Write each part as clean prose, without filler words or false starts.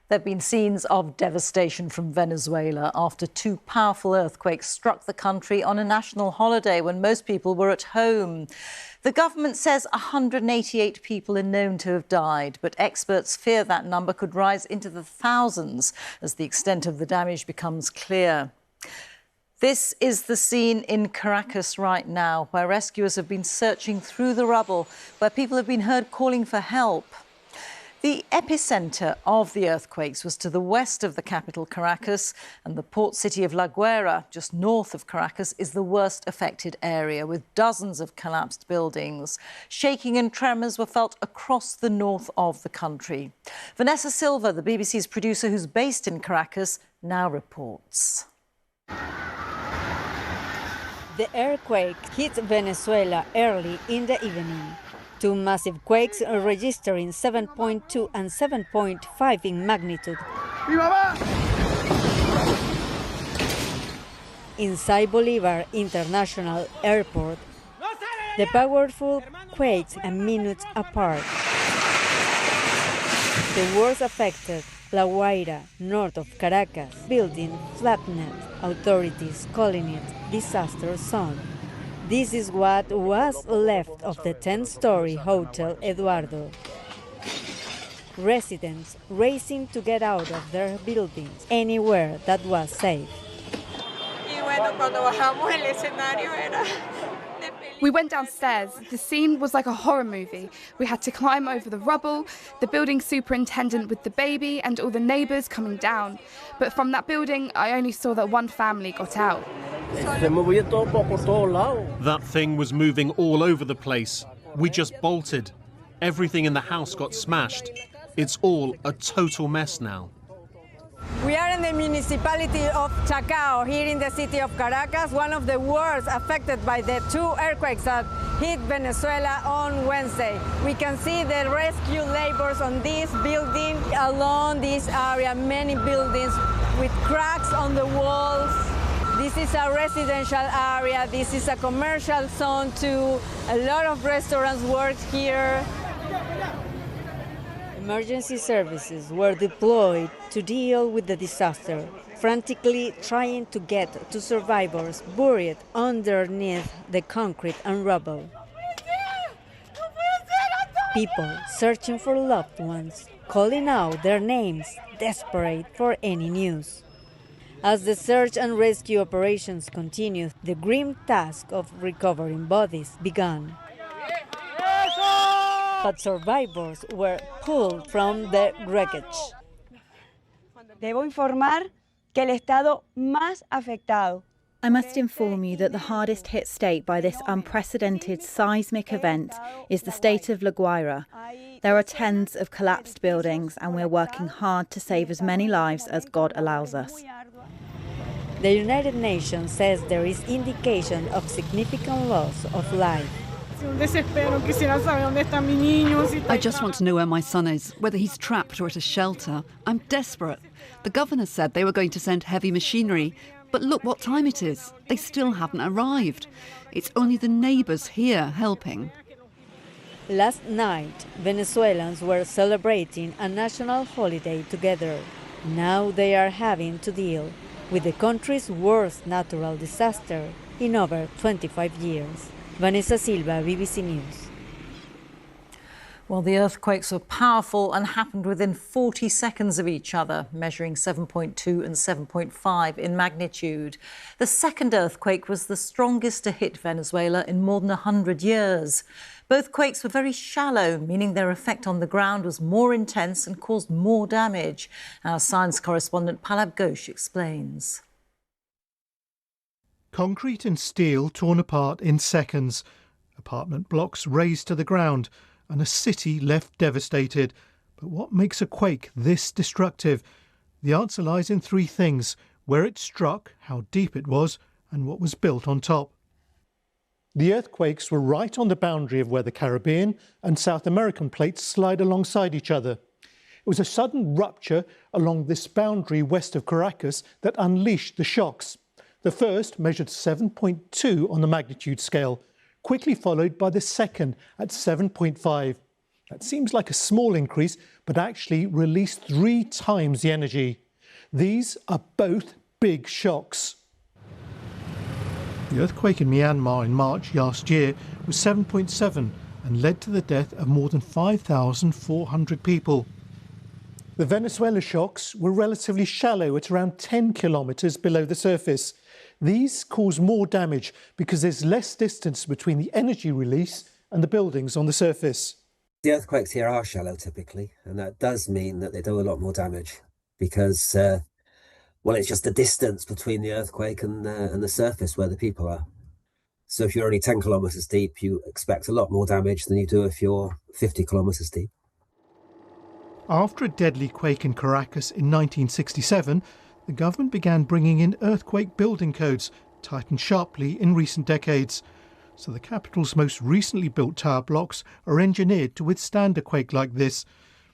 There have been scenes of devastation from Venezuela after two powerful earthquakes struck the country on a national holiday when most people were at home. The government says 188 people are known to have died, but experts fear that number could rise into the thousands as the extent of the damage becomes clear. This is the scene in Caracas right now, where rescuers have been searching through the rubble, where people have been heard calling for help. The epicentre of the earthquakes was to the west of the capital, Caracas, and the port city of La Guaria, just north of Caracas, is the worst affected area, with dozens of collapsed buildings. Shaking and tremors were felt across the north of the country. Vanessa Silva, the BBC's producer who's based in Caracas, now reports. The earthquake hit Venezuela early in the evening. Two massive quakes registering 7.2 and 7.5 in magnitude. Inside Bolivar International Airport, the powerful quakes are minutes apart. The worst affected, La Guaira, north of Caracas, building flattened, authorities calling it disaster zone. This is what was left of the 10-story Hotel Eduardo. Residents racing to get out of their buildings anywhere that was safe. We went downstairs. The scene was like a horror movie. We had to climb over the rubble, the building superintendent with the baby and all the neighbours coming down. But from that building, I only saw that one family got out. That thing was moving all over the place. We just bolted. Everything in the house got smashed. It's all a total mess now. We are in the municipality of Chacao, here in the city of Caracas, one of the worst affected by the two earthquakes that hit Venezuela on Wednesday. We can see the rescue labors on this building, along this area, many buildings with cracks on the walls. This is a residential area, this is a commercial zone too. A lot of restaurants work here. Emergency services were deployed to deal with the disaster, frantically trying to get to survivors buried underneath the concrete and rubble. People searching for loved ones, calling out their names, desperate for any news. As the search and rescue operations continued, the grim task of recovering bodies began. But survivors were pulled from the wreckage. Debo informar que el estado más afectado. I must inform you that the hardest hit state by this unprecedented seismic event is the state of La Guaira. There are tens of collapsed buildings and we're working hard to save as many lives as God allows us. The United Nations says there is indication of significant loss of life. I just want to know where my son is, whether he's trapped or at a shelter. I'm desperate. The governor said they were going to send heavy machinery, but look what time it is. They still haven't arrived. It's only the neighbours here helping. Last night, Venezuelans were celebrating a national holiday together. Now they are having to deal with the country's worst natural disaster in over 25 years. Vanessa Silva, BBC News. Well, the earthquakes were powerful and happened within 40 seconds of each other, measuring 7.2 and 7.5 in magnitude. The second earthquake was the strongest to hit Venezuela in more than 100 years. Both quakes were very shallow, meaning their effect on the ground was more intense and caused more damage. Our science correspondent Palab Ghosh explains. Concrete and steel torn apart in seconds, apartment blocks razed to the ground, and a city left devastated. But what makes a quake this destructive? The answer lies in three things: where it struck, how deep it was, and what was built on top. The earthquakes were right on the boundary of where the Caribbean and South American plates slide alongside each other. It was a sudden rupture along this boundary west of Caracas that unleashed the shocks. The first measured 7.2 on the magnitude scale, quickly followed by the second at 7.5. That seems like a small increase, but actually released 3 times the energy. These are both big shocks. The earthquake in Myanmar in March last year was 7.7 and led to the death of more than 5,400 people. The Venezuela shocks were relatively shallow at around 10 kilometres below the surface. These cause more damage because there's less distance between the energy release and the buildings on the surface. The earthquakes here are shallow typically, and that does mean that they do a lot more damage because, well, it's just the distance between the earthquake and the surface where the people are. So if you're only 10 kilometres deep, you expect a lot more damage than you do if you're 50 kilometres deep. After a deadly quake in Caracas in 1967, the government began bringing in earthquake building codes, tightened sharply in recent decades. So the capital's most recently built tower blocks are engineered to withstand a quake like this.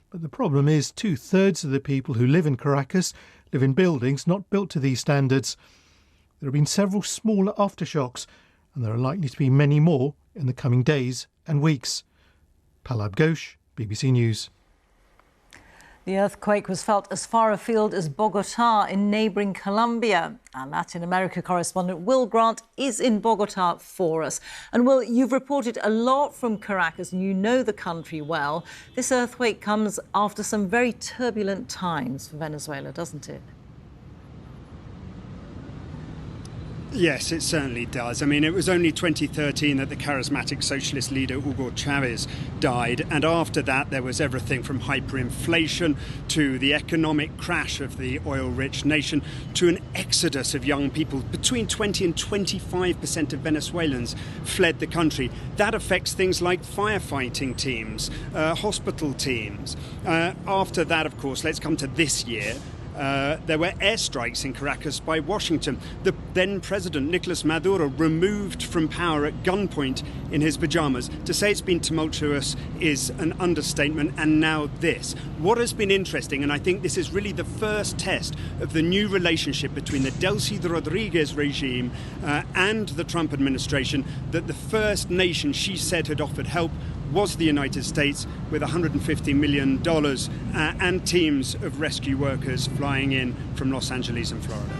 But the problem is 2/3 of the people who live in Caracas live in buildings not built to these standards. There have been several smaller aftershocks, and there are likely to be many more in the coming days and weeks. Palab Ghosh, BBC News. The earthquake was felt as far afield as Bogotá in neighbouring Colombia. Our Latin America correspondent Will Grant is in Bogotá for us. And Will, you've reported a lot from Caracas and you know the country well. This earthquake comes after some very turbulent times for Venezuela, doesn't it? Yes, it certainly does. I mean, it was only 2013 that the charismatic socialist leader Hugo Chavez died. And after that, there was everything from hyperinflation to the economic crash of the oil-rich nation to an exodus of young people. Between 20 and 25% of Venezuelans fled the country. That affects things like firefighting teams, hospital teams. After that, of course, let's come to this year. There were airstrikes in Caracas by Washington. The then President Nicolas Maduro removed from power at gunpoint in his pajamas. To say it's been tumultuous is an understatement. And now this. What has been interesting, and I think this is really the first test of the new relationship between the Delcy Rodriquez regime and the Trump administration, that the first nation she said had offered help was the United States, with $150 million and teams of rescue workers flying in from Los Angeles and Florida.